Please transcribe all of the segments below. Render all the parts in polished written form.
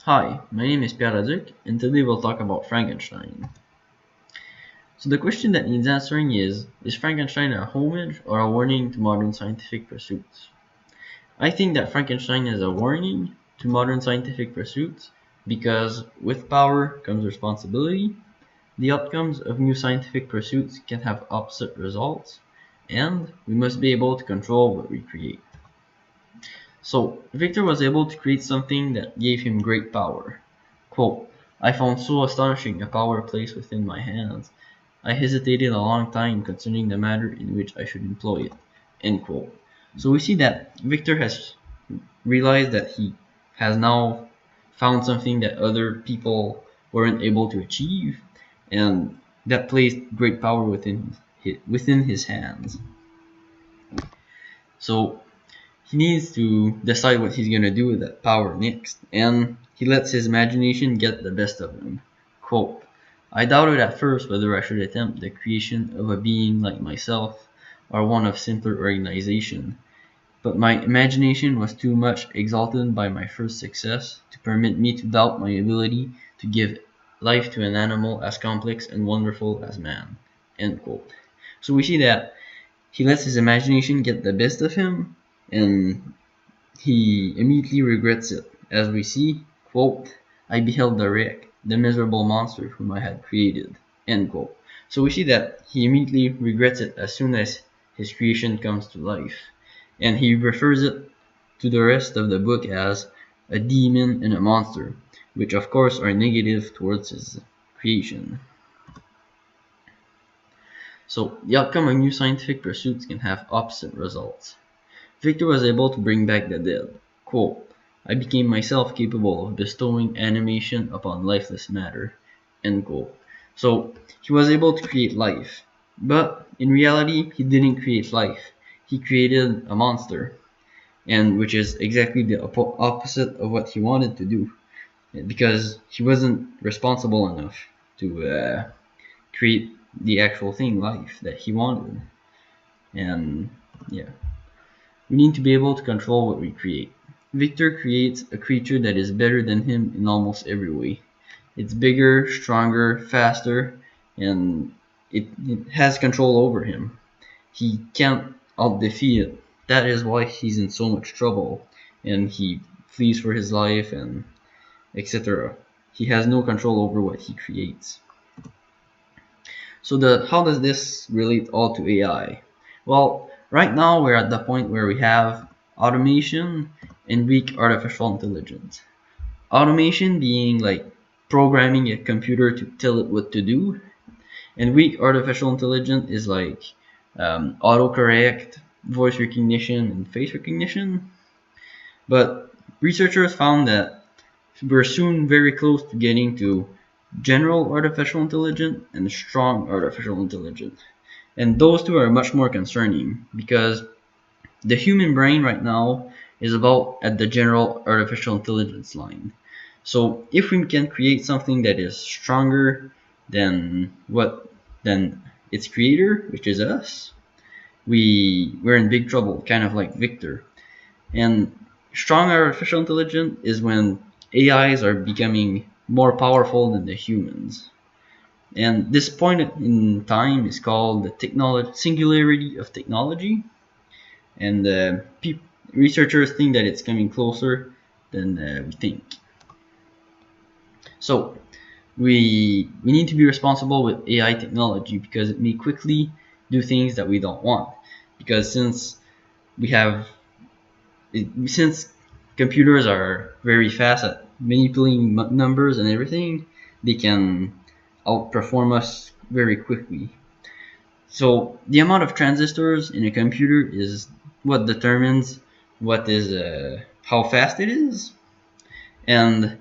Hi, my name is Pierre, and today we'll talk about Frankenstein. So the question that needs answering is Frankenstein a homage or a warning to modern scientific pursuits? I think that Frankenstein is a warning to modern scientific pursuits because with power comes responsibility. The outcomes of new scientific pursuits can have opposite results, and we must be able to control what we create. So Victor was able to create something that gave him great power. Quote, I found so astonishing a power placed within my hands. I hesitated a long time concerning the manner in which I should employ it. End quote. So we see that Victor has realized that he has now found something that other people weren't able to achieve, and that placed great power within his hands. So he needs to decide what he's going to do with that power next, and he lets his imagination get the best of him. Quote, I doubted at first whether I should attempt the creation of a being like myself or one of simpler organization, but my imagination was too much exalted by my first success to permit me to doubt my ability to give life to an animal as complex and wonderful as man. End quote. So we see that he lets his imagination get the best of him, and he immediately regrets it, as we see, quote, I beheld the wreck, the miserable monster whom I had created, end quote. So we see that he immediately regrets it as soon as his creation comes to life, and he refers it to the rest of the book as a demon and a monster, which of course are negative towards his creation. So the outcome of new scientific pursuits can have opposite results. Victor was able to bring back the dead. Quote, I became myself capable of bestowing animation upon lifeless matter. End quote. So he was able to create life. But in reality, he didn't create life. He created a monster, and which is exactly the opposite of what he wanted to do, because he wasn't responsible enough to create the actual thing, life, that he wanted. And yeah. We need to be able to control what we create. Victor creates a creature that is better than him in almost every way. It's bigger, stronger, faster, and it has control over him. He can't out-defeat it. That is why he's in so much trouble, and he flees for his life, and etc. He has no control over what he creates. So how does this relate all to AI? Well, right now we're at the point where we have automation and weak artificial intelligence. Automation being like programming a computer to tell it what to do, and weak artificial intelligence is like autocorrect, voice recognition, and face recognition. But researchers found that we're soon very close to getting to general artificial intelligence and strong artificial intelligence. And those two are much more concerning because the human brain right now is about at the general artificial intelligence line. So if we can create something that is stronger than its creator, which is us, we're in big trouble, kind of like Victor. And strong artificial intelligence is when AIs are becoming more powerful than the humans. And this point in time is called the singularity of technology. And researchers think that it's coming closer than we think. So we need to be responsible with AI technology because it may quickly do things that we don't want. Because since computers are very fast at manipulating numbers and everything, they can outperform us very quickly. So the amount of transistors in a computer is what determines how fast it is, and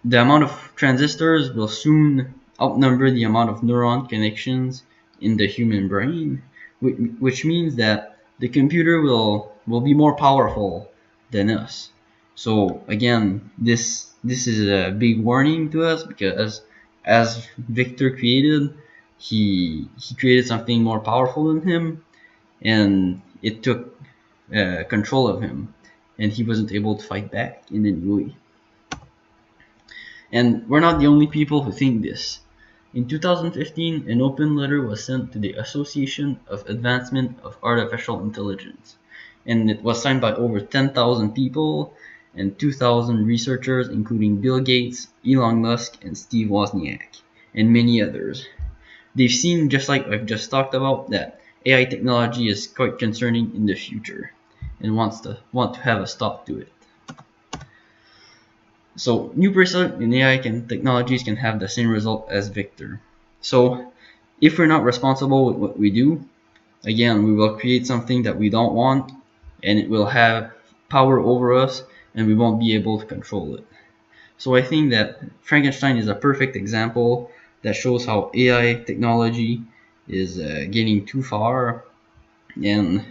the amount of transistors will soon outnumber the amount of neuron connections in the human brain, which means that the computer will be more powerful than us. So again, this is a big warning to us because as Victor created, he created something more powerful than him, and it took control of him, and he wasn't able to fight back in any way. And we're not the only people who think this. In 2015, an open letter was sent to the Association of Advancement of Artificial Intelligence, and it was signed by over 10,000 people and 2,000 researchers, including Bill Gates, Elon Musk, and Steve Wozniak, and many others. They've seen, just like I've just talked about, that AI technology is quite concerning in the future and want to have a stop to it. So new person in AI technologies can have the same result as Victor. So if we're not responsible with what we do, again, we will create something that we don't want, and it will have power over us, and we won't be able to control it. So I think that Frankenstein is a perfect example that shows how AI technology is getting too far, and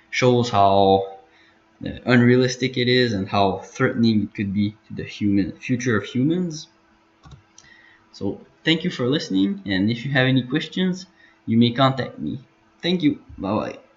shows how unrealistic it is and how threatening it could be to the future of humans. So thank you for listening, and if you have any questions, you may contact me. Thank you. Bye bye.